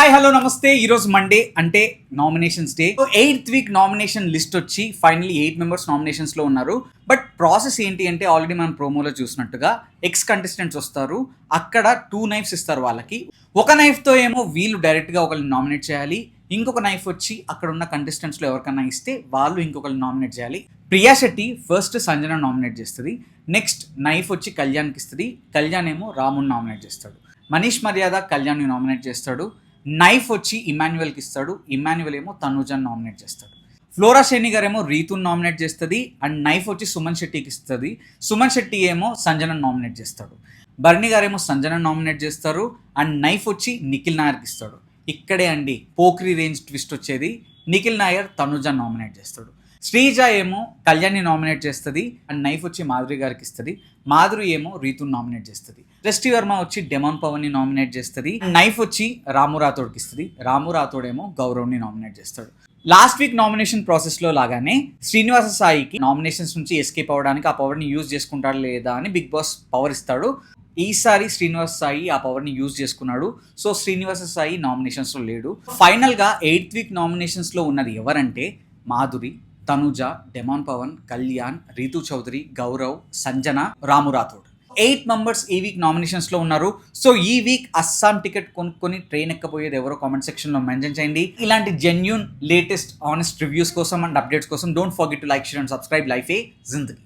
Hi hello నమస్తే. ఈరోజు Monday అంటే nominations day. 8th week nomination list వచ్చి ఫైనల్లీ 8 మెంబర్స్ నామినేషన్స్లో ఉన్నారు. బట్ ప్రాసెస్ ఏంటి అంటే ఆల్రెడీ మనం ప్రోమోలో చూసినట్టుగా ఎక్స్ కంటెస్టెంట్స్ వస్తారు. అక్కడ 2 నైఫ్స్ ఇస్తారు వాళ్ళకి. ఒక నైఫ్తో ఏమో వీళ్ళు డైరెక్ట్గా ఒకరిని నామినేట్ చేయాలి. ఇంకొక నైఫ్ వచ్చి అక్కడ ఉన్న కంటెస్టెంట్స్లో ఎవరికన్నా ఇస్తే వాళ్ళు ఇంకొకరిని నామినేట్ చేయాలి. ప్రియా శెట్టి ఫస్ట్ సంజన నామినేట్ చేస్తుంది. నెక్స్ట్ నైఫ్ వచ్చి కళ్యాణ్కి ఇస్తుంది. కళ్యాణ్ ఏమో రాముని నామినేట్ చేస్తాడు. మనీష్ మర్యాద కళ్యాణ్ని నామినేట్ చేస్తాడు. నైఫ్ వచ్చి ఇమాన్యువల్కి ఇస్తాడు. ఇమాన్యువల్ ఏమో తనుజాని నామినేట్ చేస్తాడు. ఫ్లోరా శెట్టి గారు ఏమో రీతుని నామినేట్ చేస్తుంది. అండ్ నైఫ్ వచ్చి సుమన్ శెట్టికి ఇస్తుంది. సుమన్ శెట్టి ఏమో సంజనని నామినేట్ చేస్తాడు. బర్ణి గారు ఏమో సంజనని నామినేట్ చేస్తారు. అండ్ నైఫ్ వచ్చి నిఖిల్ నాయర్కి ఇస్తాడు. ఇక్కడే అండి పోక్రీ రేంజ్ ట్విస్ట్ వచ్చేది. నిఖిల్ నాయర్ తనుజాని నామినేట్ చేస్తాడు. శ్రీజ ఏమో కళ్యాణ్ని నామినేట్ చేస్తుంది. అండ్ నైఫ్ వచ్చి మాధురి గారికి ఇస్తుంది. మాధురి ఏమో రీతుని నామినేట్ చేస్తుంది. దృష్టి వర్మ వచ్చి డెమాన్ పవన్ని నామినేట్ చేస్తుంది. నైఫ్ వచ్చి రాము రాథోడ్కి ఇస్తుంది. రాము రాథోడ్ ఏమో గౌరవ్ని నామినేట్ చేస్తాడు. లాస్ట్ వీక్ నామినేషన్ ప్రాసెస్లో లాగానే శ్రీనివాస సాయికి నామినేషన్స్ నుంచి ఎస్కేప్ అవ్వడానికి ఆ పవర్ని యూజ్ చేసుకుంటాడు లేదా అని బిగ్ బాస్ పవర్ ఇస్తాడు. ఈసారి శ్రీనివాస సాయి ఆ పవర్ని యూజ్ చేసుకున్నాడు. సో శ్రీనివాస సాయి నామినేషన్స్లో లేడు. ఫైనల్గా 8th వీక్ నామినేషన్స్లో ఉన్నది ఎవరంటే మాధురి, తనుజ, డెమాన్ పవన్, కళ్యాణ్, రీతు చౌదరి, గౌరవ్, సంజన, రాము రాథోడ్. 8 మెంబర్స్ ఈ వీక్ నామినేషన్స్లో ఉన్నారు. సో ఈ వీక్ అస్సాం టికెట్ కొనుక్కొని ట్రైన్ ఎక్కపోయేది ఎవరో కామెంట్ సెక్షన్లో మెన్షన్ చేయండి. ఇలాంటి జెన్యూన్ లేటెస్ట్ ఆనెస్ట్ రివ్యూస్ కోసం అండ్ అప్డేట్స్ కోసం don't forget to like, share and subscribe. Life ఏ జిందగీ.